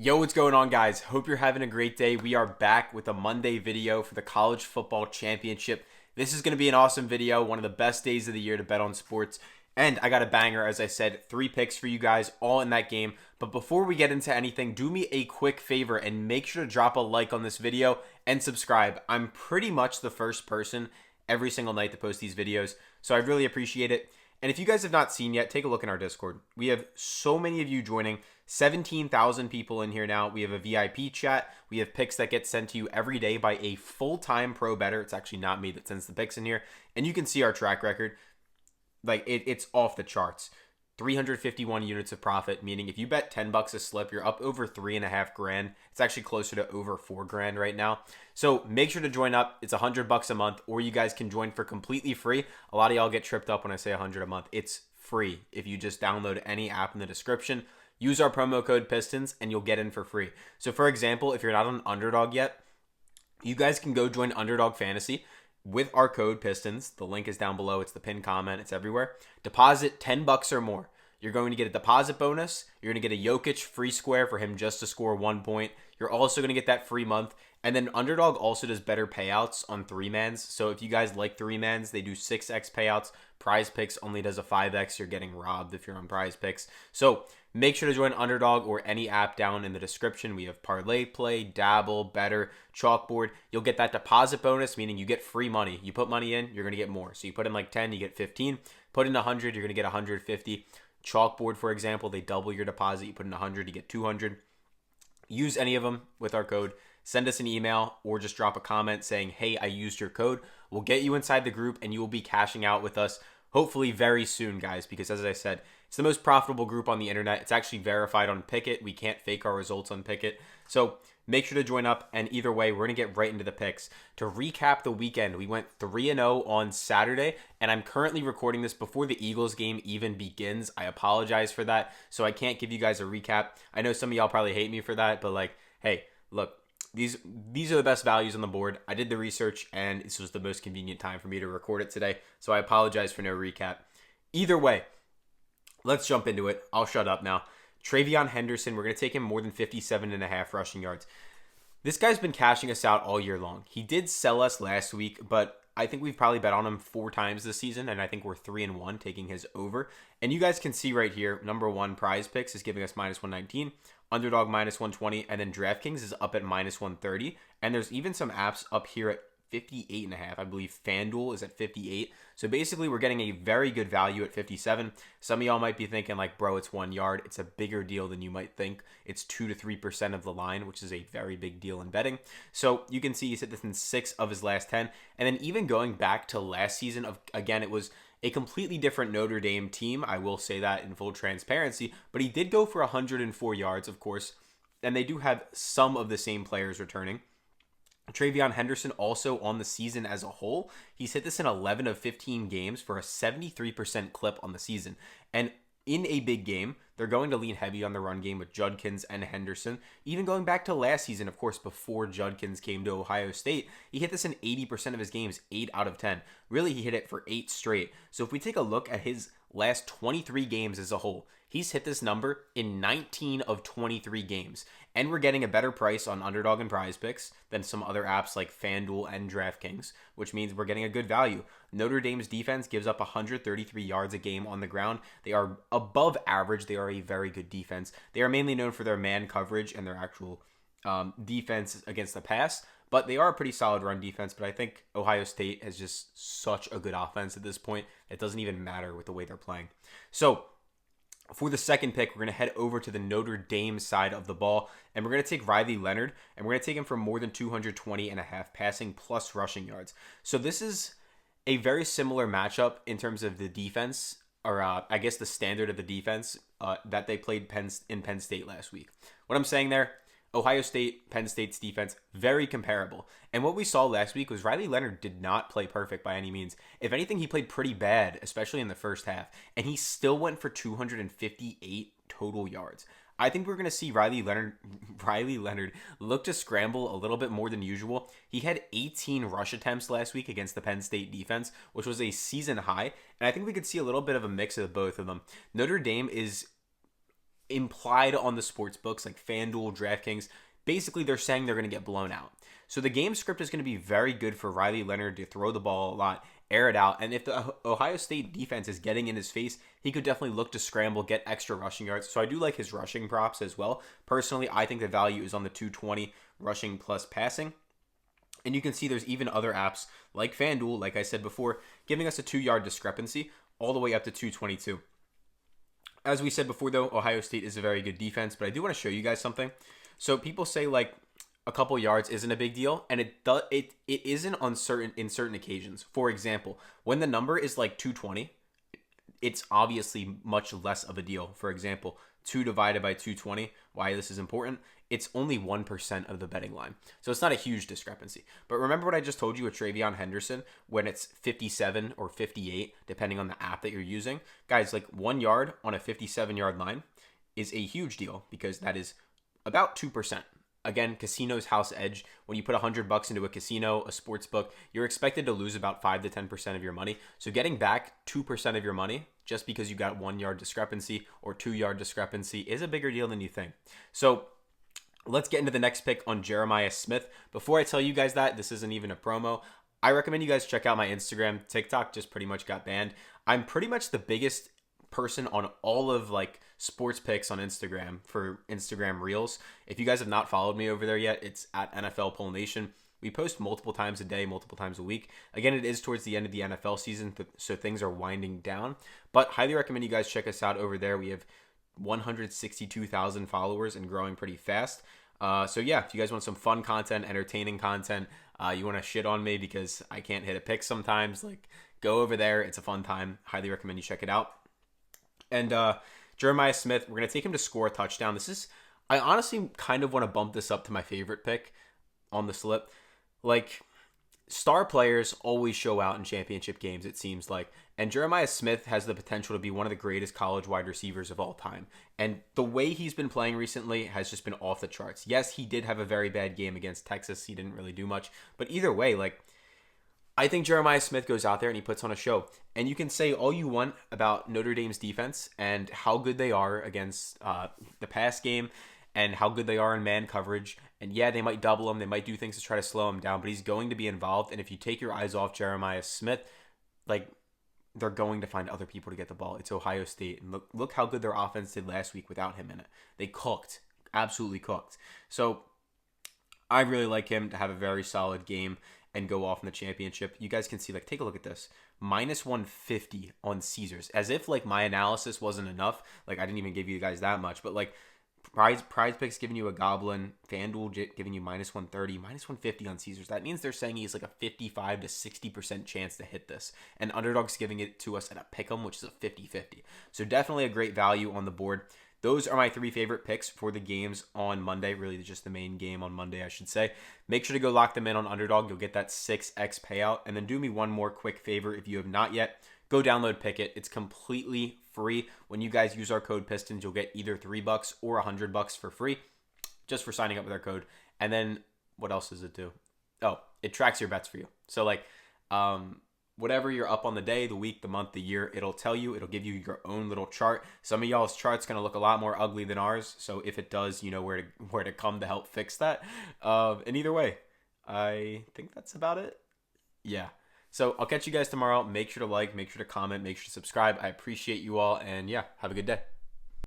Yo, what's going on, guys? Hope you're having a great day. We are back with a Monday video for the College Football Championship. This is going to be an awesome video, one of the best days of the year to bet on sports. And I got a banger, as I said, 3 picks for you guys, all in that game. But before we get into anything, do me a quick favor and make sure to drop a like on this video and subscribe. I'm pretty much the first person every single night to post these videos, so I really appreciate it. And if you guys have not seen yet, take a look in our Discord. We have so many of you joining, 17,000 people in here now. We have a VIP chat. We have picks that get sent to you every day by a full-time pro bettor. It's actually not me that sends the picks in here. And you can see our track record. Like, it's off the charts. 351 units of profit, meaning if you bet 10 bucks a slip, you're up over 3.5 grand. It's actually closer to over 4 grand right now. So make sure to join up. It's 100 bucks a month, or you guys can join for completely free. A lot of y'all get tripped up when I say 100 a month. It's free. If you just download any app in the description, use our promo code PISTONS, and you'll get in for free. So for example, if you're not on Underdog yet, you guys can go join Underdog Fantasy with our code PISTONS. The link is down below. It's the pinned comment. It's everywhere. Deposit 10 bucks or more. You're going to get a deposit bonus. You're going to get a Jokic free square for him just to score 1 point. You're also going to get that free month. And then Underdog also does better payouts on 3-mans. So if you guys like 3-mans, they do 6x payouts. PrizePicks only does a 5x. You're getting robbed if you're on PrizePicks. So make sure to join Underdog or any app down in the description. We have Parlay Play, Dabble, Better, Chalkboard. You'll get that deposit bonus, meaning you get free money. You put money in, you're going to get more. So you put in like 10, you get 15. Put in 100, you're going to get 150. Chalkboard, for example, they double your deposit. You put in 100, you get 200. Use any of them with our code. Send us an email or just drop a comment saying, hey, I used your code. We'll get you inside the group and you will be cashing out with us hopefully very soon, guys, because as I said, it's the most profitable group on the internet. It's actually verified on Pikkit. We can't fake our results on Pikkit. So make sure to join up. And either way, we're going to get right into the picks. To recap the weekend, we went 3-0 on Saturday, and I'm currently recording this before the Eagles game even begins. I apologize for that. So I can't give you guys a recap. I know some of y'all probably hate me for that, but like, hey, look, these are the best values on the board. I did the research, and this was the most convenient time for me to record it today. So I apologize for no recap. Either way, let's jump into it. I'll shut up now. TreVeyon Henderson, we're going to take him more than 57.5 rushing yards. This guy's been cashing us out all year long. He did sell us last week, but I think we've probably bet on him 4 times this season, and I think we're 3-1 taking his over. And you guys can see right here, number 1, PrizePicks is giving us -119, Underdog -120, and then Draftkings is up at -130. And there's even some apps up here at 58.5. I believe Fanduel is at 58. So basically, we're getting a very good value at 57. Some of y'all might be thinking like, bro, it's 1 yard. It's a bigger deal than you might think. It's 2 to 3% of the line, which is a very big deal in betting. So you can see he's hit this in 6 of his last 10. And then even going back to last season, again, it was a completely different Notre Dame team. I will say that in full transparency. But he did go for 104 yards, of course. And they do have some of the same players returning. TreVeyon Henderson also on the season as a whole, he's hit this in 11 of 15 games for a 73% clip on the season. And in a big game, they're going to lean heavy on the run game with Judkins and Henderson. Even going back to last season, of course, before Judkins came to Ohio State, he hit this in 80% of his games, 8 out of 10. Really, he hit it for 8 straight. So if we take a look at his last 23 games as a whole, he's hit this number in 19 of 23 games. And we're getting a better price on Underdog and PrizePicks than some other apps like Fanduel and Draftkings, which means we're getting a good value. Notre Dame's defense gives up 133 yards a game on the ground. They are above average. They are a very good defense. They are mainly known for their man coverage and their actual defense against the pass, but they are a pretty solid run defense. But I think Ohio State has just such a good offense at this point. It doesn't even matter with the way they're playing. So for the second pick, we're going to head over to the Notre Dame side of the ball, and we're going to take Leonard, and we're going to take him for more than 220.5 passing plus rushing yards. So this is a very similar matchup in terms of the defense, or I guess the standard of the defense that they played in Penn State last week. What I'm saying there, Ohio State, Penn State's defense, very comparable. And what we saw last week was Leonard did not play perfect by any means. If anything, he played pretty bad, especially in the first half. And he still went for 258 total yards. I think we're going to see Riley Leonard look to scramble a little bit more than usual. He had 18 rush attempts last week against the Penn State defense, which was a season high. And I think we could see a little bit of a mix of both of them. Notre Dame is implied on the sports books like Fanduel, Draftkings. Basically, they're saying they're going to get blown out. So the game script is going to be very good for Riley Leonard to throw the ball a lot, air it out. And if the Ohio State defense is getting in his face, he could definitely look to scramble, get extra rushing yards. So I do like his rushing props as well. Personally, I think the value is on the 220 rushing plus passing. And you can see there's even other apps like FanDuel, like I said before, giving us a 2-yard discrepancy all the way up to 222. As we said before, though, Ohio State is a very good defense, but I do want to show you guys something. So people say like a couple yards isn't a big deal, and it isn't on certain occasions. For example, when the number is like 220, it's obviously much less of a deal. For example, 2 divided by 220, why this is important, it's only 1% of the betting line. So it's not a huge discrepancy. But remember what I just told you with TreVeyon Henderson, when it's 57 or 58, depending on the app that you're using. Guys, like 1 yard on a 57-yard line is a huge deal because that is about 2%. Again, casinos house edge. When you put $100 into a casino, a sports book, you're expected to lose about 5 to 10% of your money. So getting back 2% of your money just because you got 1 yard discrepancy or 2 yard discrepancy is a bigger deal than you think. So let's get into the next pick on Jeremiah Smith. Before I tell you guys that, this isn't even a promo. I recommend you guys check out my Instagram. TikTok just pretty much got banned. I'm pretty much the biggest person on all of like sports picks on Instagram for Instagram Reels. If you guys have not followed me over there yet, it's at NFL Poll Nation. We post multiple times a day, multiple times a week. Again, it is towards the end of the NFL season, so things are winding down. But highly recommend you guys check us out over there. We have 162,000 followers and growing pretty fast. So yeah, if you guys want some fun content, entertaining content, you want to shit on me because I can't hit a pick sometimes, like go over there. It's a fun time. Highly recommend you check it out. And Jeremiah Smith, we're going to take him to score a touchdown. I honestly kind of want to bump this up to my favorite pick on the slip. Like, star players always show out in championship games, it seems like. And Jeremiah Smith has the potential to be one of the greatest college wide receivers of all time. And the way he's been playing recently has just been off the charts. Yes, he did have a very bad game against Texas. He didn't really do much. But either way, like, I think Jeremiah Smith goes out there and he puts on a show. And you can say all you want about Notre Dame's defense and how good they are against the pass game and how good they are in man coverage. And yeah, they might double him. They might do things to try to slow him down. But he's going to be involved. And if you take your eyes off Jeremiah Smith, like, they're going to find other people to get the ball. It's Ohio State. And look how good their offense did last week without him in it. They cooked. Absolutely cooked. So I really like him to have a very solid game and go off in the championship. You guys can see, like, take a look at this. Minus 150 on Caesars. As if, like, my analysis wasn't enough. Like, I didn't even give you guys that much. But, like, PrizePicks giving you a goblin. FanDuel giving you minus 130. Minus 150 on Caesars. That means they're saying he's, like, a 55 to 60% chance to hit this. And Underdog's giving it to us at a pick'em, which is a 50-50. So definitely a great value on the board. Those are my 3 favorite picks for the games on Monday. Really, just the main game on Monday, I should say. Make sure to go lock them in on Underdog. You'll get that 6x payout. And then do me one more quick favor if you have not yet. Go download Pikkit. It's completely free. When you guys use our code PISTONS, you'll get either $3 or $100 for free just for signing up with our code. And then what else does it do? Oh, it tracks your bets for you. So like, whatever you're up on the day, the week, the month, the year, it'll tell you. It'll give you your own little chart. Some of y'all's chart's going to look a lot more ugly than ours. So if it does, you know where to come to help fix that. And either way, I think that's about it. Yeah. So I'll catch you guys tomorrow. Make sure to like, make sure to comment, make sure to subscribe. I appreciate you all. And yeah, have a good day.